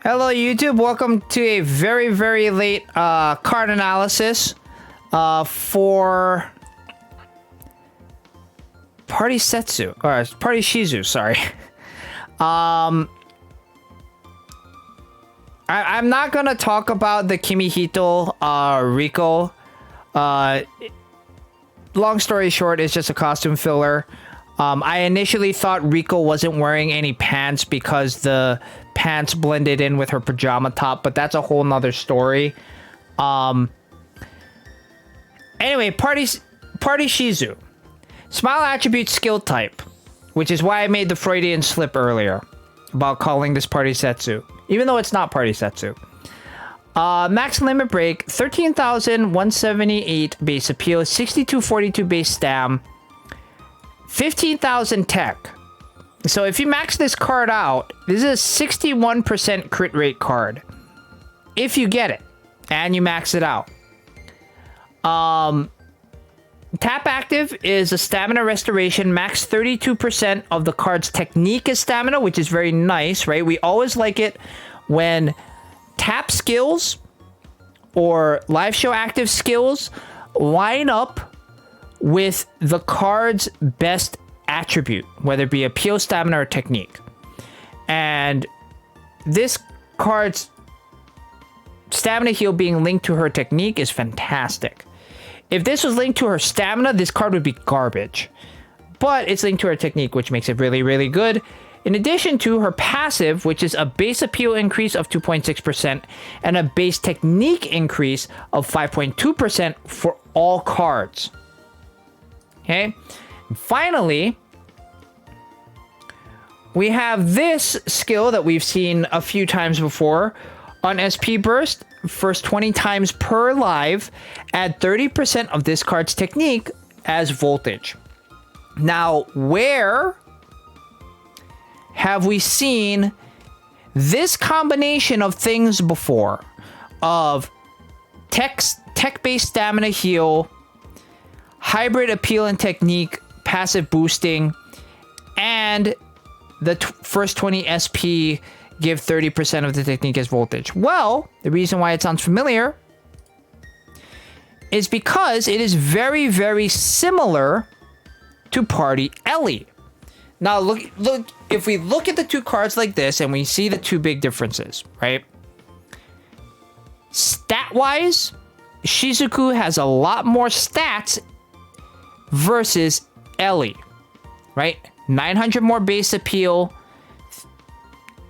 Hello YouTube, welcome to a very, very late card analysis for Party Setsu, or Party Shizu, sorry. I'm not gonna talk about the Kimihito Rico. Long story short, it's just a costume filler. I initially thought Rico wasn't wearing any pants because the pants blended in with her pajama top, but that's a whole nother story. Anyway, Party Shizu. Smile attribute skill type, which is why I made the Freudian slip earlier about calling this Party Setsu, even though it's not Party Setsu. Max limit break, 13,178 base appeal, 6242 base stam, 15,000 tech. So if you max this card out, this is a 61% crit rate card. If you get it, and you max it out. Tap active is a stamina restoration. Max 32% of the card's technique is stamina, which is very nice, right? We always like it when tap skills or live show active skills line up with the card's best attribute, whether it be appeal, stamina, or technique. And this card's stamina heal being linked to her technique is fantastic. If this was linked to her stamina, this card would be garbage. But it's linked to her technique, which makes it really, really good. In addition to her passive, which is a base appeal increase of 2.6% and a base technique increase of 5.2% for all cards. Okay? And finally, we have this skill that we've seen a few times before. On SP Burst, first 20 times per live, add 30% of this card's technique as voltage. Now, where have we seen this combination of things before? Of tech-based stamina heal, hybrid appeal and technique, passive boosting, and the first 20 SP give 30% of the technique as voltage. Well, the reason why it sounds familiar is because it is very, very similar to Party Ellie. Now, look, if we look at the two cards like this and we see the two big differences, right? Stat-wise, Shizuku has a lot more stats versus Ellie, right? 900 more base appeal,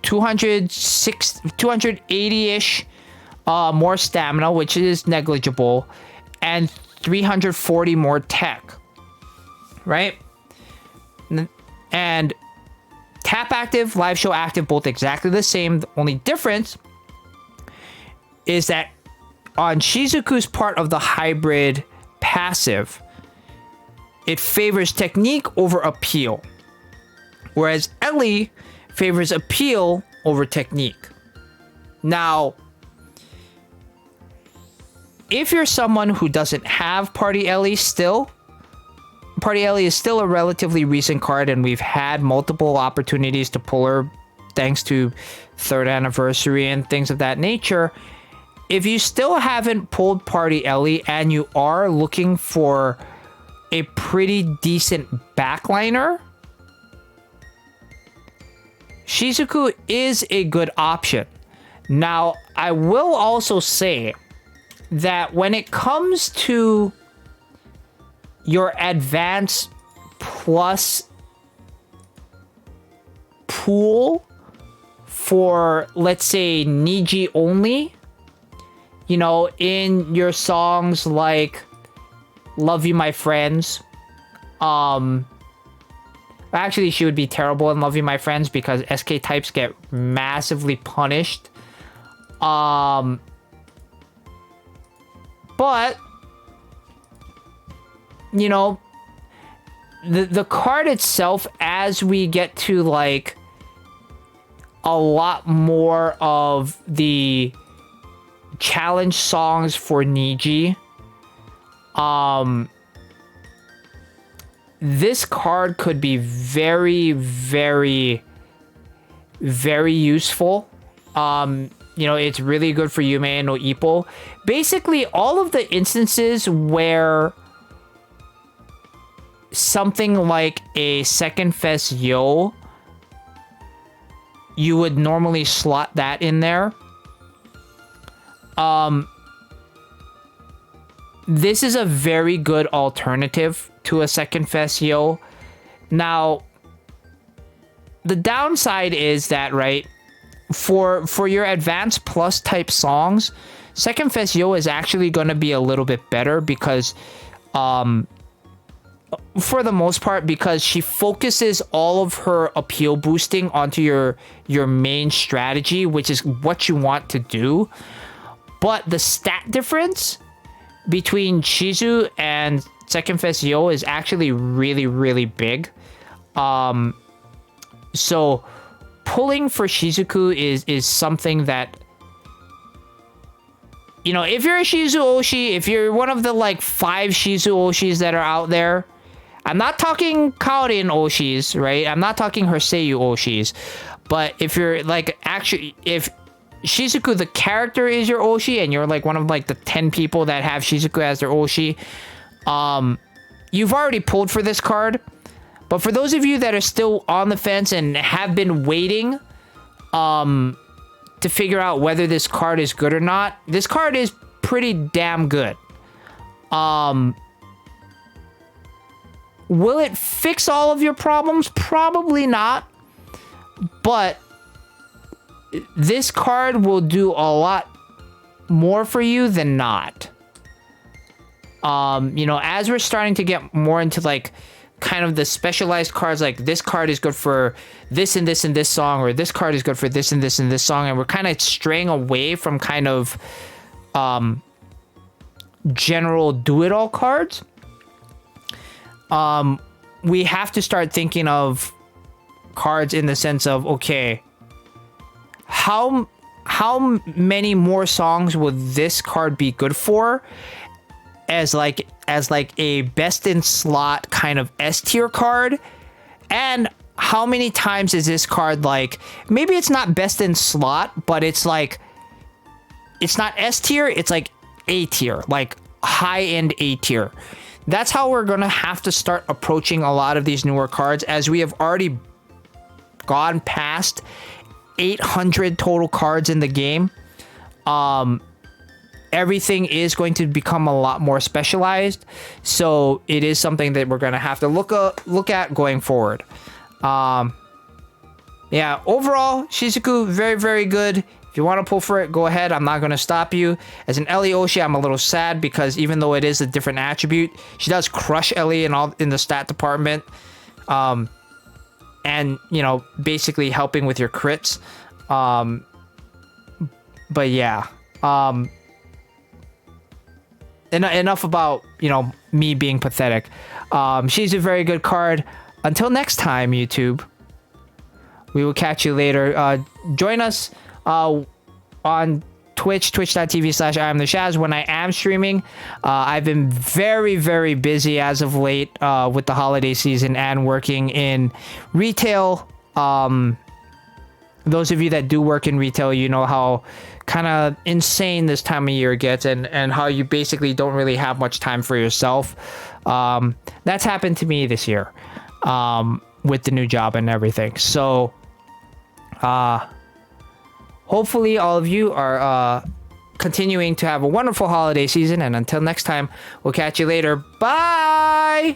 280-ish more stamina, which is negligible, and 340 more tech, right? And tap active, live show active, both exactly the same. The only difference is that on Shizuku's part of the hybrid passive, it favors technique over appeal, whereas Ellie favors appeal over technique. Now, if you're someone who doesn't have Party Ellie still, Party Ellie is still a relatively recent card, and we've had multiple opportunities to pull her thanks to 3rd anniversary and things of that nature. If you still haven't pulled Party Ellie and you are looking for a pretty decent backliner, Shizuku is a good option. Now, I will also say that when it comes to your advanced plus pool for, let's say, Niji only, you know, in your songs like Love You My Friends, actually, she would be terrible in Love You My Friends because SK types get massively punished. But you know, the card itself, as we get to like a lot more of the challenge songs for Niji, this card could be very, very, very useful. It's really good for Yume no Ippo. Basically, all of the instances where something like a second fest yo, you would normally slot that in there. This is a very good alternative to a second fest yo. Now, the downside is that, right, for your advanced plus type songs, second fest yo is actually going to be a little bit better because for the most part, because she focuses all of her appeal boosting onto your main strategy, which is what you want to do. But the stat difference between Shizu and second fest yo is actually really, really big. So pulling for Shizuku is something that, if you're a Shizu Oshi, if you're one of the like 5 Shizu Oshis that are out there, I'm not talking Kaorin Oshis, right? I'm not talking her Seiyu Oshis. But if you're like, actually, if Shizuku the character is your Oshi and you're like one of like the 10 people that have Shizuku as their Oshi, you've already pulled for this card. But for those of you that are still on the fence and have been waiting to figure out whether this card is good or not, this card is pretty damn good. Will it fix all of your problems? Probably not. But this card will do a lot more for you than not. As we're starting to get more into like kind of the specialized cards, like this card is good for this and this and this song, or this card is good for this and this and this song, and we're kind of straying away from kind of general do-it-all cards. We have to start thinking of cards in the sense of, okay, how many more songs would this card be good for as like a best in slot kind of S tier card? And how many times is this card like, maybe it's not best in slot, but it's like, it's not S tier, it's like A tier, like high end A tier. That's how we're going to have to start approaching a lot of these newer cards, as we have already gone past 800 total cards in the game. Everything is going to become a lot more specialized, so it is something that we're going to have to look at going forward. Yeah, overall, Shizuku, very, very good. If you want to pull for it, go ahead. I'm not going to stop you. As an Ellie Oshi, I'm a little sad because even though it is a different attribute, she does crush Ellie in the stat department. And, basically helping with your crits. But yeah. Enough about, me being pathetic. She's a very good card. Until next time, YouTube. We will catch you later. Join us on Twitch, twitch.tv/IamTheShaz when I am streaming. I've been very, very busy as of late with the holiday season and working in retail. Those of you that do work in retail, you know how kind of insane this time of year gets, and how you basically don't really have much time for yourself. That's happened to me this year with the new job and everything. So hopefully all of you are continuing to have a wonderful holiday season, and until next time, we'll catch you later. Bye!